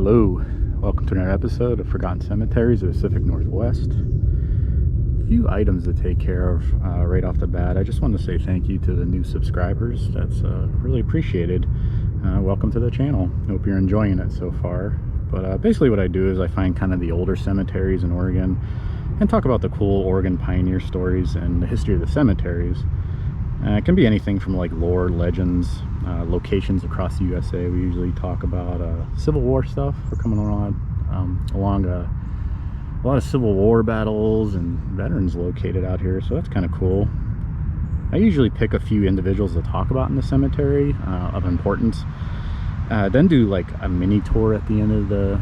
Hello, welcome to another episode of Forgotten Cemeteries of the Pacific Northwest. A few items to take care of right off the bat. I just want to say thank you to the new subscribers. That's really appreciated. Welcome to the channel. Hope you're enjoying it so far. But basically what I do is I find kind of the older cemeteries in Oregon and talk about the cool Oregon pioneer stories and the history of the cemeteries. It can be anything from like lore, legends, locations across the USA. We usually talk about Civil War stuff. We're coming along a lot of Civil War battles and veterans located out here, so that's kind of cool. I usually pick a few individuals to talk about in the cemetery of importance, then do like a mini tour at the end of the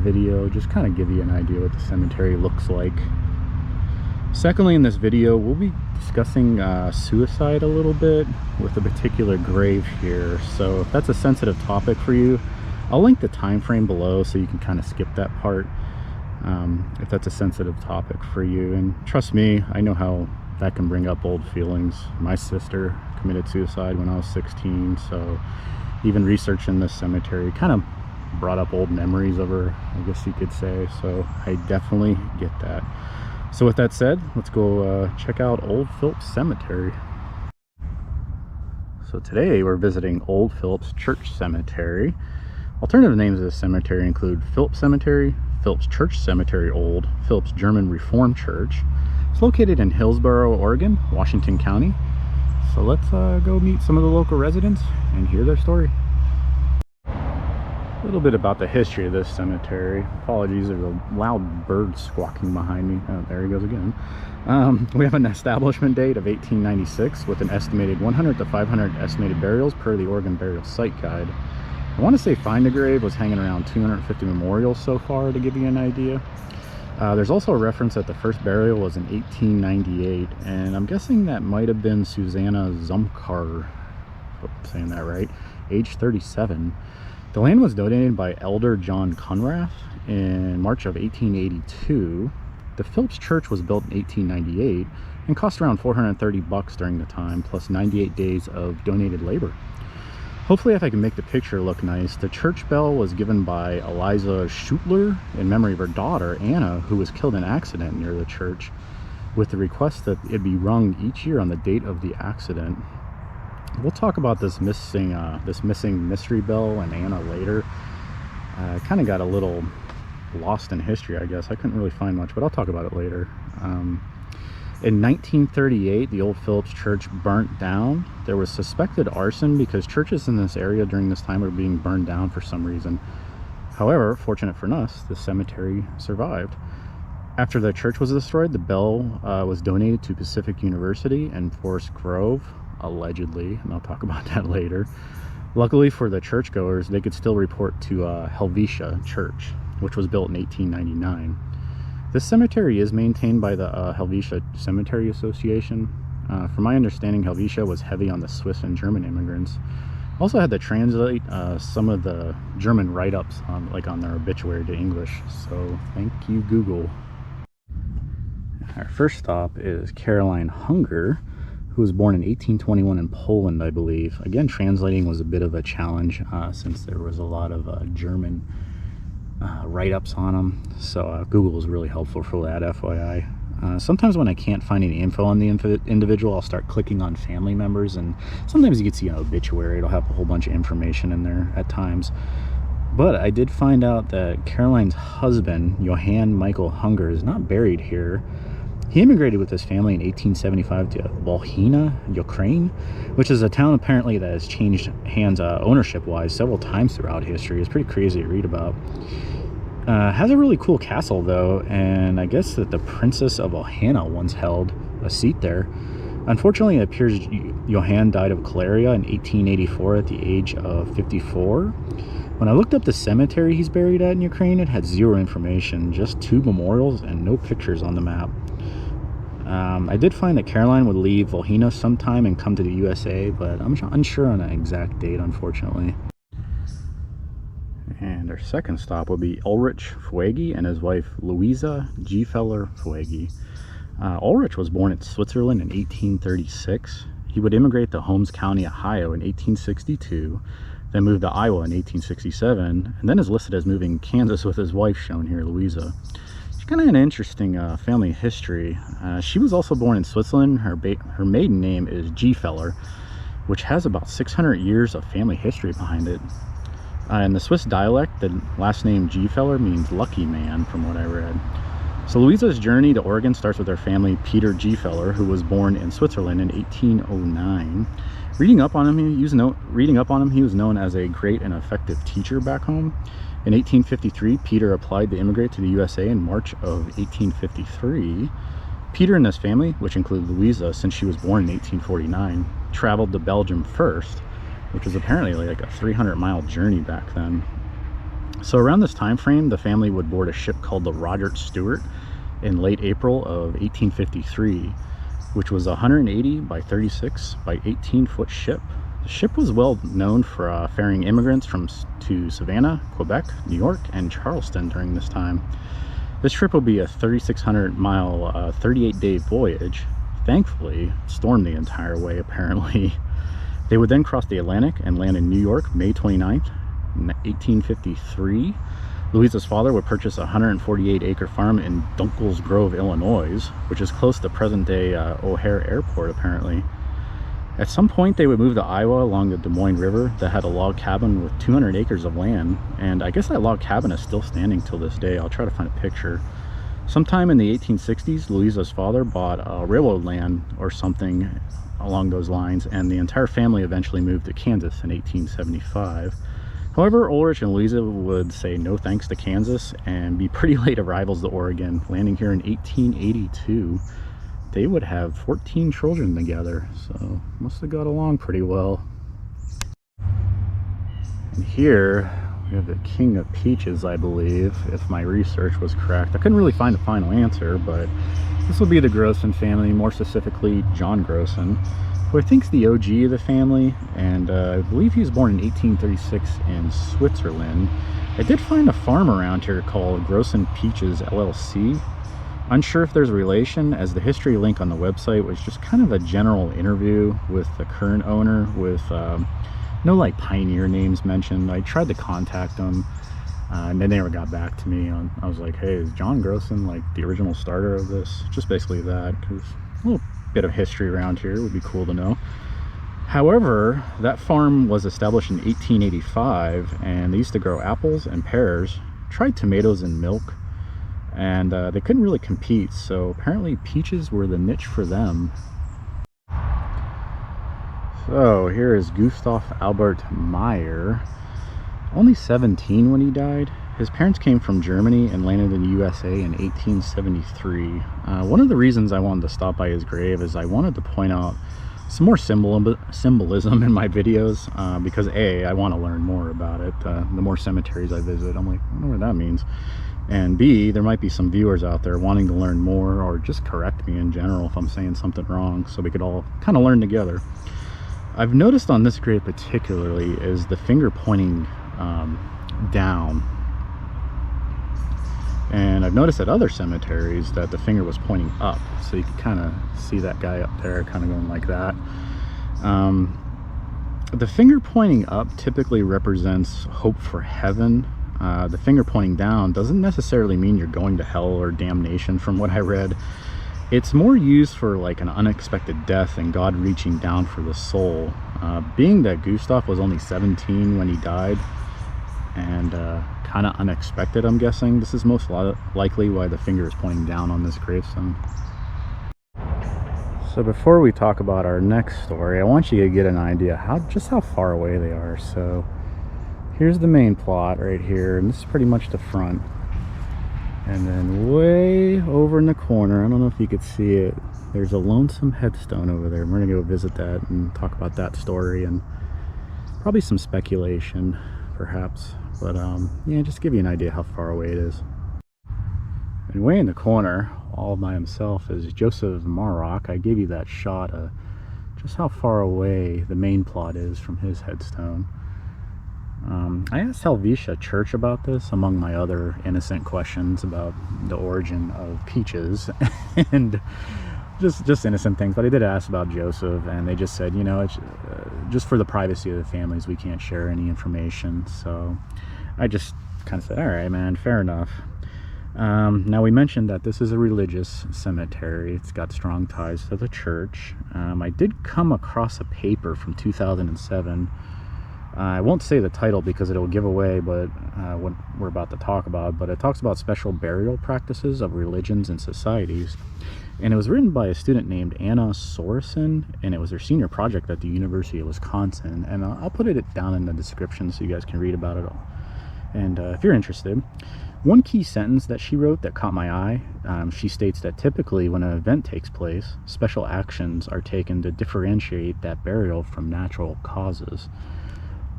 video, just kind of give you an idea what the cemetery looks like. Secondly, in this video we'll be discussing suicide a little bit with a particular grave here, so if that's a sensitive topic for you, I'll link the time frame below so you can kind of skip that part if that's a sensitive topic for you. And trust me, I know how that can bring up old feelings. My sister committed suicide when I was 16, so even researching this cemetery kind of brought up old memories of her, I guess you could say, so I definitely get that. So with that said, let's go check out Old Phillips Cemetery. So today we're visiting Old Phillips Church Cemetery. Alternative names of this cemetery include Phillips Cemetery, Phillips Church Cemetery Old, Phillips German Reformed Church. It's located in Hillsboro, Oregon, Washington County. So let's go meet some of the local residents and hear their story. A little bit about the history of this cemetery. Apologies, there's a loud bird squawking behind me. Oh, there he goes again. We have an establishment date of 1896 with an estimated 100 to 500 estimated burials per the Oregon Burial Site Guide. I want to say Find a Grave was hanging around 250 memorials so far, to give you an idea. There's also a reference that the first burial was in 1898, and I'm guessing that might have been Susanna Zumkar, if I'm saying that right, age 37. The land was donated by Elder John Conrath in March of 1882. The Phillips Church was built in 1898 and cost around $430 during the time, plus 98 days of donated labor. Hopefully, if I can make the picture look nice, the church bell was given by Eliza Schutler in memory of her daughter, Anna, who was killed in an accident near the church, with the request that it be rung each year on the date of the accident. We'll talk about this missing mystery bell and Anna later. I kind of got a little lost in history, I guess. I couldn't really find much, but I'll talk about it later. In 1938, the Old Phillips Church burnt down. There was suspected arson because churches in this area during this time were being burned down for some reason. However, fortunate for us, the cemetery survived. After the church was destroyed, the bell was donated to Pacific University in Forest Grove, allegedly, and I'll talk about that later. Luckily for the churchgoers, they could still report to Helvetia Church, which was built in 1899. This cemetery is maintained by the Helvetia Cemetery Association. From my understanding, Helvetia was heavy on the Swiss and German immigrants. Also had to translate some of the German write-ups on their obituary to English, so thank you, Google. Our first stop is Caroline Hunger, who was born in 1821 in Poland, I believe. Again, translating was a bit of a challenge since there was a lot of German write-ups on them, so Google was really helpful for that, FYI. Sometimes when I can't find any info on the individual, I'll start clicking on family members, and sometimes you can see an obituary. It'll have a whole bunch of information in there at times. But I did find out that Caroline's husband, Johann Michael Hunger, is not buried here. He immigrated with his family in 1875 to Volhynia, Ukraine, which is a town apparently that has changed hands ownership-wise several times throughout history. It's pretty crazy to read about. Has a really cool castle, though, and I guess that the Princess of Volhynia once held a seat there. Unfortunately, it appears Johann died of cholera in 1884 at the age of 54. When I looked up the cemetery he's buried at in Ukraine, it had zero information, just 2 memorials and no pictures on the map. I did find that Caroline would leave Volhynia sometime and come to the USA, but I'm unsure on an exact date, unfortunately. And our second stop will be Ulrich Fuegi and his wife Louisa Gfeller Fuegi. Ulrich was born in Switzerland in 1836. He would immigrate to Holmes County, Ohio in 1862, then moved to Iowa in 1867, and then is listed as moving to Kansas with his wife, shown here, Louisa. She's kind of an interesting family history. She was also born in Switzerland. Her maiden name is Gfeller, which has about 600 years of family history behind it. In the Swiss dialect, the last name Gfeller means lucky man, from what I read. So Louisa's journey to Oregon starts with her family, Peter Gfeller, who was born in Switzerland in 1809. Reading up on him, he was known as a great and effective teacher back home. In 1853, Peter applied to immigrate to the USA in March of 1853. Peter and his family, which included Louisa since she was born in 1849, traveled to Belgium first, which was apparently like a 300-mile journey back then. So around this time frame, the family would board a ship called the Robert Stewart in late April of 1853, which was a 180 by 36 by 18-foot ship. The ship was well known for ferrying immigrants to Savannah, Quebec, New York, and Charleston during this time. This trip will be a 3,600-mile, 38-day voyage. Thankfully, it stormed the entire way, apparently. They would then cross the Atlantic and land in New York May 29th, 1853. Louisa's father would purchase a 148-acre farm in Dunkels Grove, Illinois, which is close to present-day O'Hare Airport, apparently. At some point, they would move to Iowa along the Des Moines River that had a log cabin with 200 acres of land, and I guess that log cabin is still standing till this day. I'll try to find a picture. Sometime in the 1860s, Louisa's father bought railroad land or something along those lines, and the entire family eventually moved to Kansas in 1875. However, Ulrich and Louisa would say no thanks to Kansas and be pretty late arrivals to Oregon, landing here in 1882. They would have 14 children together, so must have got along pretty well. And here we have the King of Peaches, I believe, if my research was correct. I couldn't really find a final answer, but this will be the Grossen family, more specifically John Grossen, who I think is the OG of the family, and I believe he was born in 1836 in Switzerland. I did find a farm around here called Grossen Peaches LLC. Unsure if there's a relation, as the history link on the website was just kind of a general interview with the current owner with no like pioneer names mentioned. I tried to contact them and they never got back to me. I was like, hey, is John Grossen like the original starter of this? Just basically that, because a little bit of history around here would be cool to know. However, that farm was established in 1885 and they used to grow apples and pears, tried tomatoes and milk, and they couldn't really compete, so apparently peaches were the niche for them. So here is Gustav Albert Meyer, only 17 when he died. His parents came from Germany and landed in the USA in 1873. One of the reasons I wanted to stop by his grave is I wanted to point out some more symbolism in my videos, because A, I want to learn more about it. The more cemeteries I visit, I'm like, I wonder what that means. And B, there might be some viewers out there wanting to learn more, or just correct me in general if I'm saying something wrong, so we could all kind of learn together. I've noticed on this grave particularly is the finger pointing down, and I've noticed at other cemeteries that the finger was pointing up, so you can kind of see that guy up there kind of going like that. The finger pointing up typically represents hope for heaven. The finger pointing down doesn't necessarily mean you're going to hell or damnation, from what I read. It's more used for like an unexpected death and God reaching down for the soul. Being that Gustav was only 17 when he died, and kind of unexpected, I'm guessing, this is most likely why the finger is pointing down on this gravestone. So before we talk about our next story, I want you to get an idea just how far away they are. So here's the main plot right here, and this is pretty much the front. And then way over in the corner, I don't know if you could see it, there's a lonesome headstone over there. We're gonna go visit that and talk about that story and probably some speculation perhaps, but yeah, just to give you an idea how far away it is. And way in the corner, all by himself, is Joseph Marock. I gave you that shot of just how far away the main plot is from his headstone. I asked Helvetia Church about this, among my other innocent questions about the origin of peaches, and just innocent things. But I did ask about Joseph, and they just said, you know, it's just for the privacy of the families, we can't share any information. So I just kind of said, all right, man, fair enough. Now, we mentioned that this is a religious cemetery. It's got strong ties to the church. I did come across a paper from 2007. I won't say the title because it'll give away what we're about to talk about, but it talks about special burial practices of religions and societies. And it was written by a student named Anna Sorensen, and it was their senior project at the University of Wisconsin. And I'll put it down in the description so you guys can read about it all. And if you're interested, one key sentence that she wrote that caught my eye, she states that typically when an event takes place, special actions are taken to differentiate that burial from natural causes.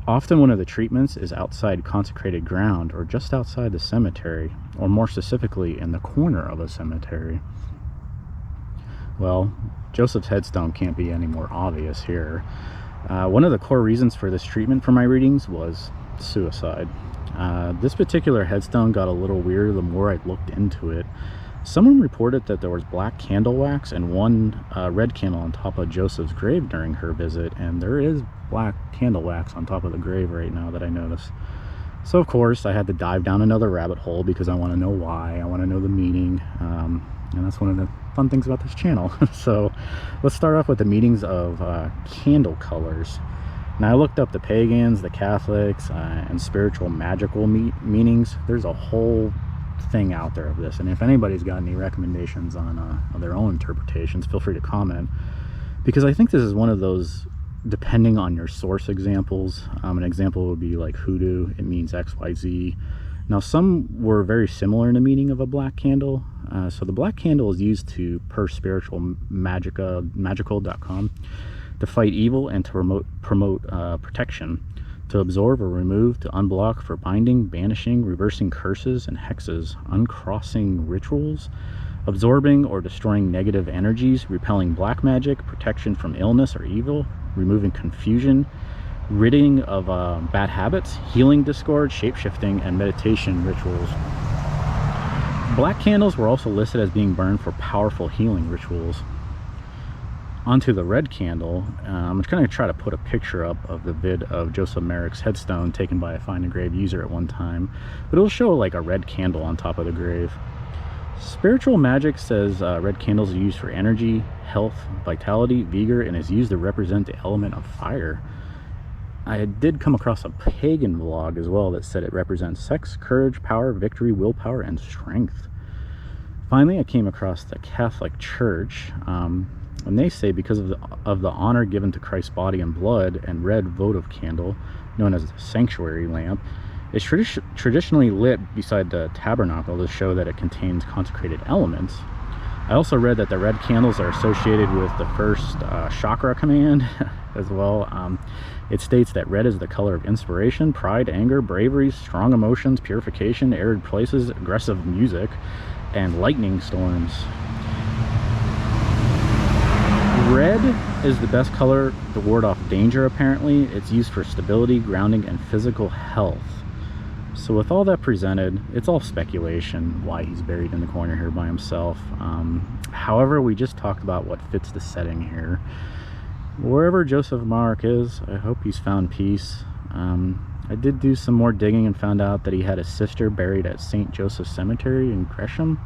Often one of the treatments is outside consecrated ground or just outside the cemetery, or more specifically in the corner of a cemetery. Well, Joseph's headstone can't be any more obvious here. One of the core reasons for this treatment from my readings was suicide. This particular headstone got a little weirder the more I looked into it. Someone reported that there was black candle wax and one red candle on top of Joseph's grave during her visit, and there is black candle wax on top of the grave right now that I noticed. So of course I had to dive down another rabbit hole because I want to know why, I want to know the meaning, and that's one of the fun things about this channel. So let's start off with the meanings of candle colors. Now I looked up the pagans, the Catholics, and spiritual magical meanings. There's a whole thing out there of this, and if anybody's got any recommendations on their own interpretations, feel free to comment, because I think this is one of those, depending on your source examples. An example would be like hoodoo, it means XYZ. Now some were very similar in the meaning of a black candle. So the black candle is used to, per magical.com, to fight evil and to promote protection, to absorb or remove, to unblock, for binding, banishing, reversing curses and hexes, uncrossing rituals, absorbing or destroying negative energies, repelling black magic, protection from illness or evil, removing confusion, ridding of bad habits, healing discord, shape-shifting, and meditation rituals. Black candles were also listed as being burned for powerful healing rituals. Onto the red candle, I'm just going to try to put a picture up of the vid of Joseph Marock's headstone taken by a find and grave user at one time, but it'll show like a red candle on top of the grave. Spiritual magic says red candles are used for energy, health, vitality, vigor, and is used to represent the element of fire. I did come across a pagan vlog as well that said it represents sex, courage, power, victory, willpower, and strength. Finally, I came across the Catholic Church, and they say because of the honor given to Christ's body and blood, and red votive candle, known as the sanctuary lamp, is traditionally lit beside the tabernacle to show that it contains consecrated elements. I also read that the red candles are associated with the first chakra command as well. It states that red is the color of inspiration, pride, anger, bravery, strong emotions, purification, arid places, aggressive music, and lightning storms. Red is the best color to ward off danger, apparently. It's used for stability, grounding, and physical health. So with all that presented, it's all speculation why he's buried in the corner here by himself. However, we just talked about what fits the setting here. Wherever Joseph Marock is, I hope he's found peace. I did do some more digging and found out that he had a sister buried at St. Joseph Cemetery in Grossen.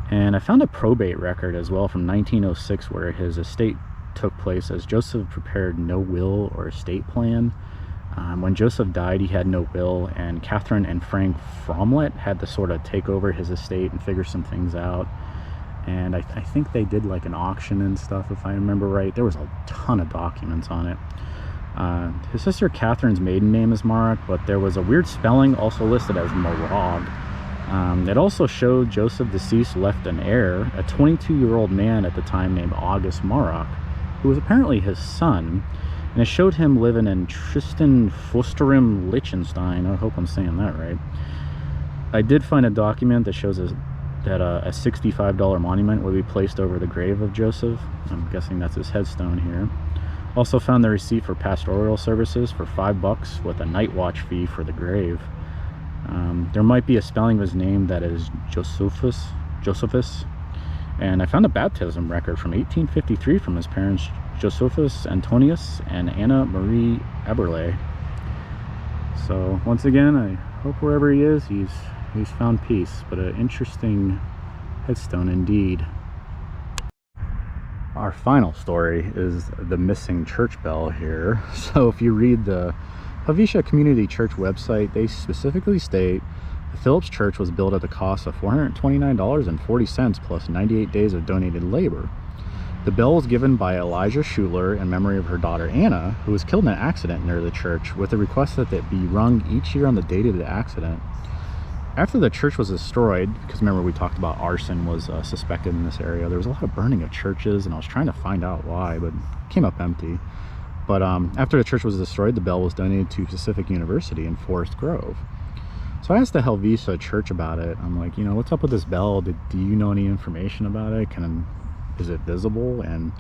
And I found a probate record as well from 1906 where his estate took place, as Joseph prepared no will or estate plan. When Joseph died, he had no will, and Catherine and Frank Fromlet had to sort of take over his estate and figure some things out. And I think they did like an auction and stuff, if I remember right. There was a ton of documents on it. His sister Catherine's maiden name is Marock, but there was a weird spelling also listed as Marock. It also showed Joseph deceased left an heir, a 22-year-old man at the time named August Marock, who was apparently his son, and it showed him living in Tristan Fusterim, Liechtenstein. I hope I'm saying that right. I did find a document that shows that a $65 monument would be placed over the grave of Joseph. I'm guessing that's his headstone here. Also found the receipt for pastoral services for $5 with a night watch fee for the grave. There might be a spelling of his name that is Josephus, And I found a baptism record from 1853 from his parents, Josephus Antonius and Anna Marie Eberle. So once again, I hope wherever he is, he's found peace. But an interesting headstone indeed. Our final story is the missing church bell here. So if you read the Helvetia Community Church website, they specifically state the Phillips Church was built at the cost of $429.40 plus 98 days of donated labor. The bell was given by Elijah Schutler in memory of her daughter Anna, who was killed in an accident near the church, with a request that it be rung each year on the date of the accident. After the church was destroyed, because remember we talked about arson was suspected in this area, there was a lot of burning of churches, and I was trying to find out why, but it came up empty. But after the church was destroyed, the bell was donated to Pacific University in Forest Grove. So I asked the Helvetia Church about it. I'm like, you know, what's up with this bell? Do you know any information about it? Is it visible? And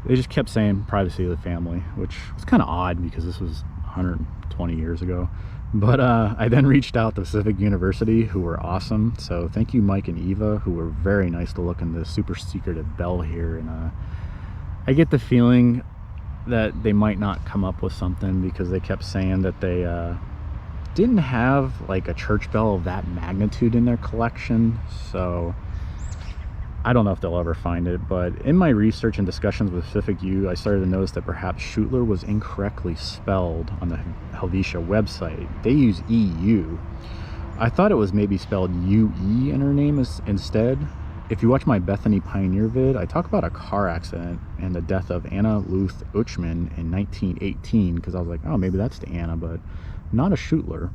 they just kept saying privacy of the family, which was kind of odd because this was 120 years ago. But I then reached out to Pacific University, who were awesome. So thank you, Mike and Eva, who were very nice to look in this super secretive bell here. And I get the feeling that they might not come up with something because they kept saying that they didn't have like a church bell of that magnitude in their collection. So I don't know if they'll ever find it, but in my research and discussions with Pacific U, I started to notice that perhaps Schutler was incorrectly spelled on the Helvetia website. They use EU. I thought it was maybe spelled UE in her name instead. If you watch my Bethany Pioneer vid, I talk about a car accident and the death of Anna Luth Uchman in 1918, because I was like, oh, maybe that's the Anna, but not a Schutler.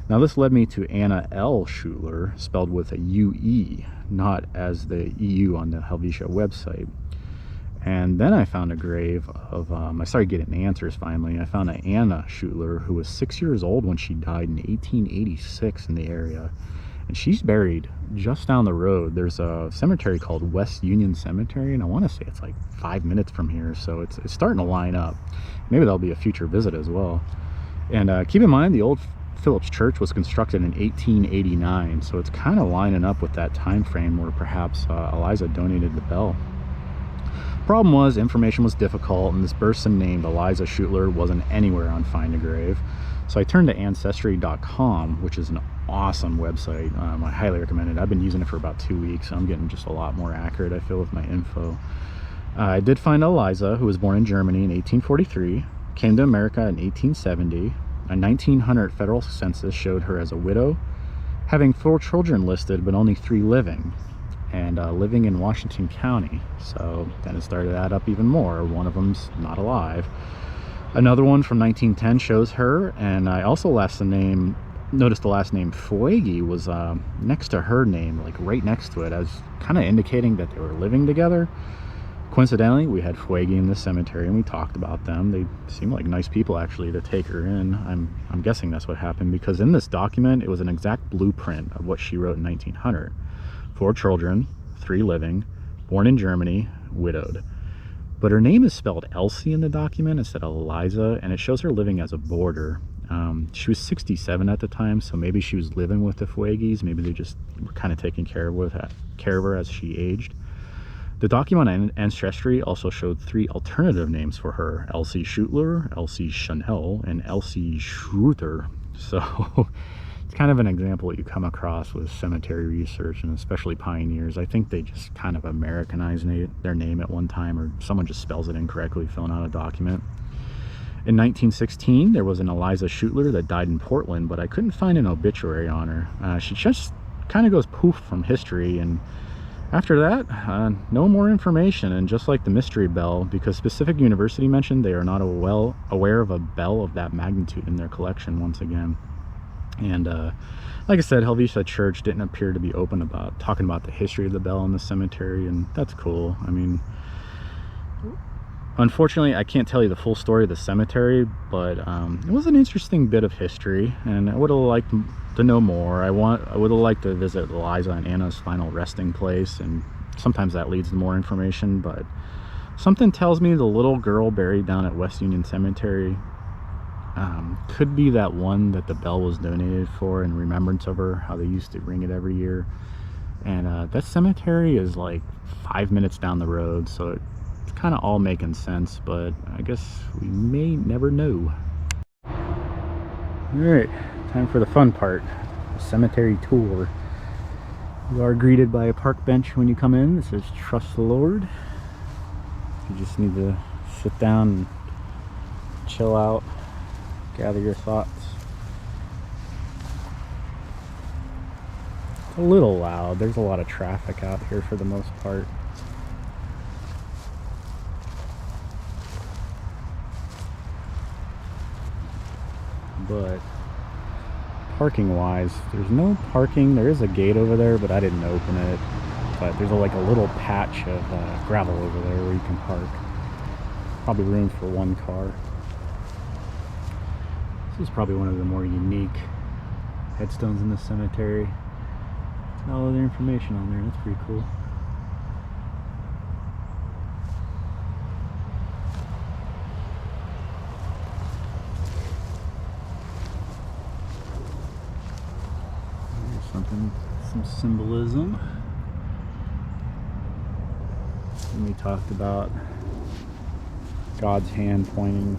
Now this led me to Anna L. Schutler, spelled with a UE, not as the EU on the Helvetia website. And then I found a grave of, I started getting answers finally. I found an Anna Schutler who was 6 years old when she died in 1886 in the area. And she's buried just down the road. There's a cemetery called West Union Cemetery, and I want to say it's like 5 minutes from here, so it's starting to line up. Maybe that'll be a future visit as well. And keep in mind, the Old Phillips Church was constructed in 1889, so it's kind of lining up with that time frame where perhaps Eliza donated the bell. Problem was, information was difficult, and this person named Eliza Schutler wasn't anywhere on Find a Grave. So I turned to Ancestry.com, which is an awesome website. I highly recommend it. I've been using it for about 2 weeks, so I'm getting just a lot more accurate, I feel, with my info. I did find Eliza, who was born in Germany in 1843, came to America in 1870. A 1900 federal census showed her as a widow, having 4 children listed, but only 3 living, and living in Washington County. So then it started to add up even more. One of them's not alive. Another one from 1910 shows her, and I also noticed the last name Fuegi was next to her name, like right next to it, as kind of indicating that they were living together. Coincidentally, we had Fuegi in the cemetery, and we talked about them. They seem like nice people, actually, to take her in. I'm guessing that's what happened, because in this document, it was an exact blueprint of what she wrote in 1900. 4 children, 3 living, born in Germany, widowed. But her name is spelled Elsie in the document instead of Eliza, and it shows her living as a boarder. She was 67 at the time, so maybe she was living with the Fuegis. Maybe they just were kind of taking care of her as she aged. The document on Ancestry also showed 3 alternative names for her: Elsie Schutler, Elsie Chanel, and Elsie Schruter. So it's kind of an example that you come across with cemetery research, and especially pioneers. I think they just kind of Americanized their name at one time, or someone just spells it incorrectly filling out a document. In 1916, there was an Eliza Schutler that died in Portland, but I couldn't find an obituary on her. She just kind of goes poof from history, and after that, no more information. And just like the mystery bell, because Pacific University mentioned they are not well aware of a bell of that magnitude in their collection once again. And like I said, Helvetia Church didn't appear to be open about talking about the history of the bell in the cemetery, and that's cool. I mean, unfortunately, I can't tell you the full story of the cemetery, but it was an interesting bit of history, and I would have liked to know more. I would have liked to visit Eliza and Anna's final resting place, and sometimes that leads to more information, but something tells me the little girl buried down at West Union Cemetery could be that one that the bell was donated for in remembrance of her, how they used to ring it every year. And that cemetery is like 5 minutes down the road, so it's kind of all making sense, but I guess we may never know. Alright, time for the fun part, the cemetery tour. You are greeted by a park bench when you come in. This says "Trust the Lord." You just need to sit down and chill out, gather your thoughts. It's a little loud. There's a lot of traffic out here for the most part. But parking wise, there's no parking. There is a gate over there, but I didn't open it. But there's like a little patch of gravel over there where you can park. Probably room for one car. This is probably one of the more unique headstones in the cemetery. All other information on there. That's pretty cool. Some symbolism. And we talked about God's hand pointing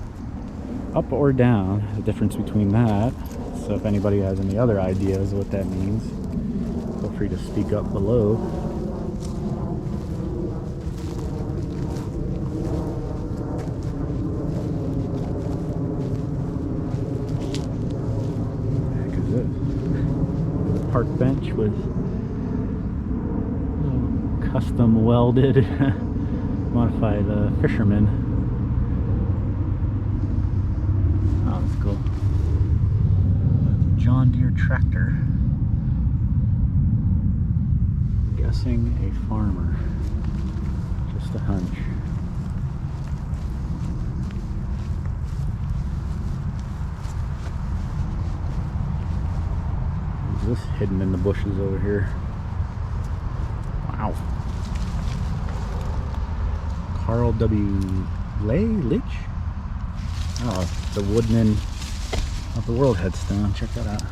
up or down, the difference between that. So if anybody has any other ideas what that means, feel free to speak up below. What the heck is this? A park bench with custom welded modified fisherman. Oh, that's cool. John Deere tractor. I'm guessing a farmer. Just a hunch. What's this hidden in the bushes over here? Wow. Carl W. Lich? Oh, the Woodman of the World headstone. Check that out.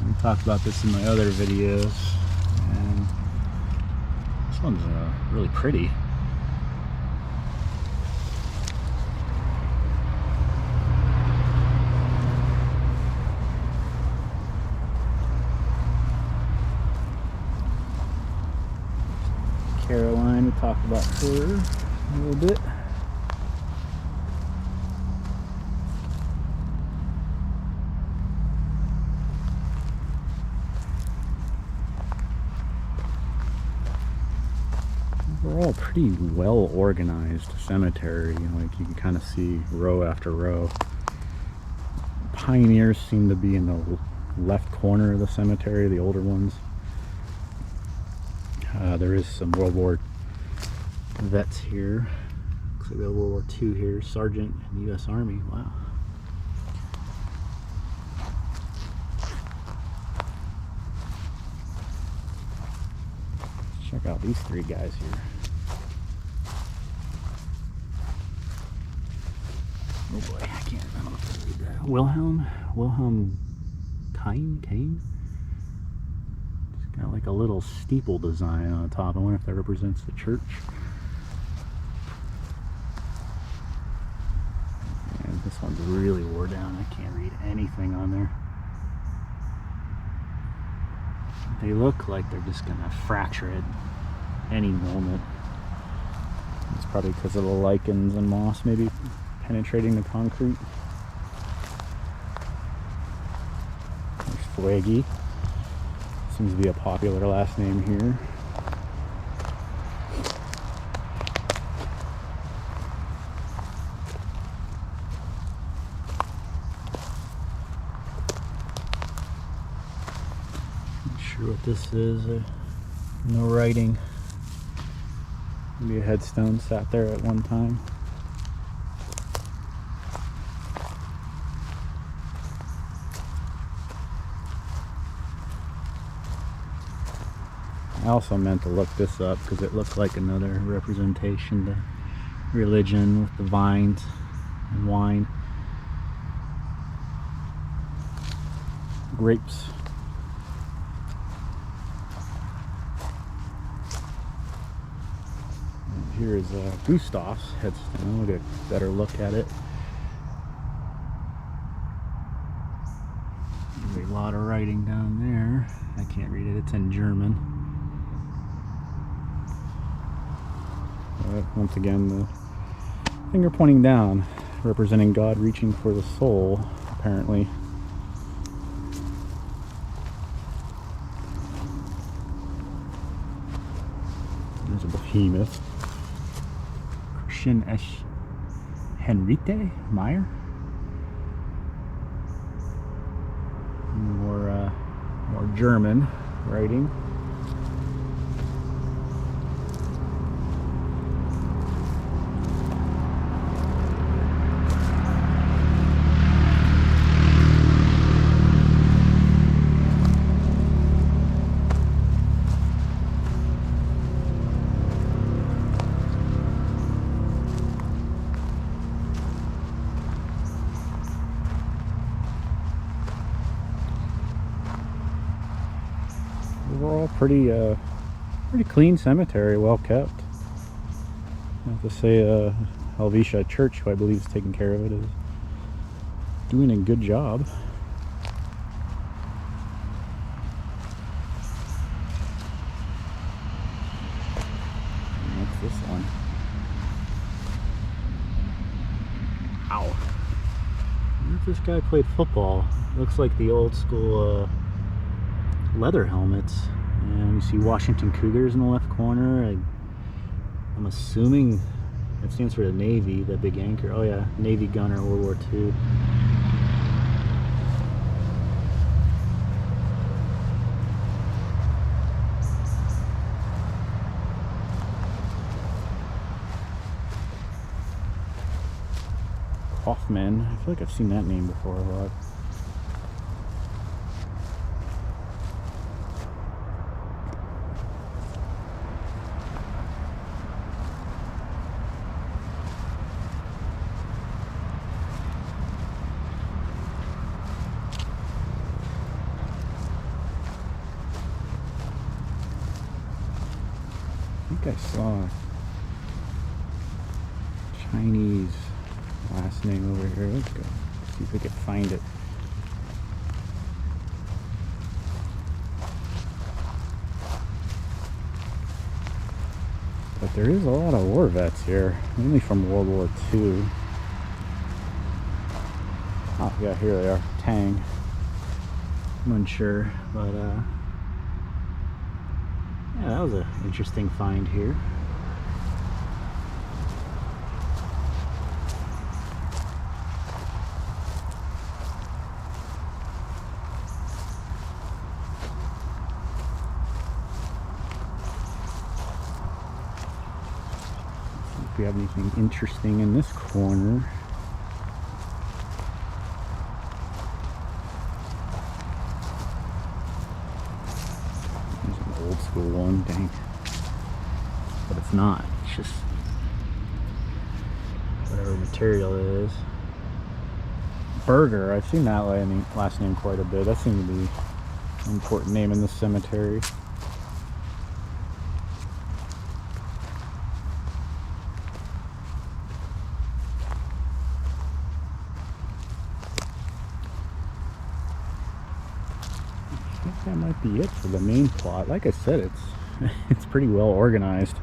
We talked about this in my other videos, and this one's really pretty. Caroline, we talked about her a little bit. Overall, pretty well organized cemetery. Like you can kind of see row after row. Pioneers seem to be in the left corner of the cemetery, the older ones. There is some World War vets here. Looks like we have World War II here. Sergeant in the U.S. Army. Wow. Check out these three guys here. Oh boy, I can't remember if I read that. Wilhelm Kane? Got like a little steeple design on the top. I wonder if that represents the church. And this one's really wore down. I can't read anything on there. They look like they're just gonna fracture it any moment. It's probably because of the lichens and moss maybe penetrating the concrete. There's Fuegi. Seems to be a popular last name here. Not sure what this is. No writing. Maybe a headstone sat there at one time. I also meant to look this up because it looked like another representation to religion with the vines and wine. Grapes. here is Gustav's headstone. We'll get a better look at it. There's a lot of writing down there. I can't read it, it's in German. Once again, the finger pointing down, representing God reaching for the soul, apparently. There's a behemoth. Christian Henriette Meyer. More German writing. Overall, pretty clean cemetery, well kept. I have to say, Helvetia Church, who I believe is taking care of it, is doing a good job. And what's this one? Ow! I wonder if this guy played football. Looks like the old school leather helmets, and you see Washington Cougars in the left corner. I'm assuming that stands for the Navy, that big anchor. Oh yeah, Navy gunner, World War II. Hoffman, I feel like I've seen that name before a lot. I think I saw Chinese last name over here. Let's go see if we can find it. But there is a lot of war vets here, mainly from World War II. Oh yeah, here they are. Tang. I'm unsure, but yeah, that was an interesting find here. Let's see if we have anything interesting in this corner. School one, dang. But it's not, it's just whatever material it is. Berger, I've seen that last name quite a bit. That seemed to be an important name in this cemetery. I think that might be it for the main plot. Like I said, it's pretty well organized.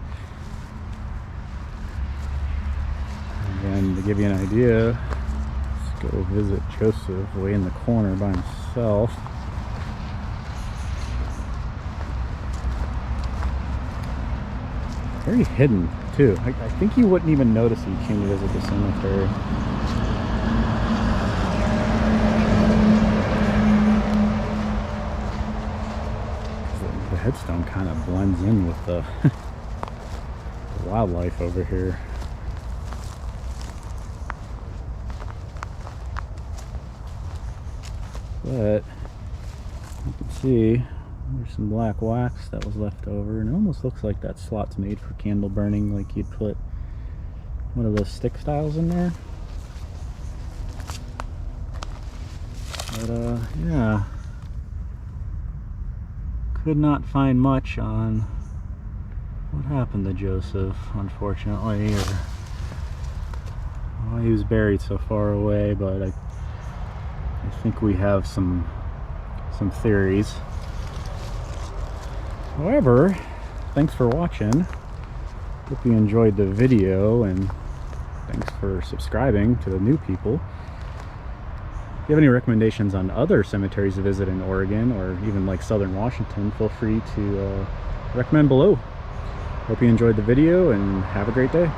And to give you an idea, let's go visit Joseph way in the corner by himself. Very hidden too. I think you wouldn't even notice he came to visit the cemetery. The headstone kind of blends in with the wildlife over here. But you can see there's some black wax that was left over, and it almost looks like that slot's made for candle burning, like you'd put one of those stick styles in there. But yeah, could not find much on what happened to Joseph, unfortunately. Well, he was buried so far away, but I think we have some theories. However, thanks for watching. Hope you enjoyed the video, and thanks for subscribing to the new people. If you have any recommendations on other cemeteries to visit in Oregon or even like Southern Washington, feel free to recommend below. Hope you enjoyed the video and have a great day.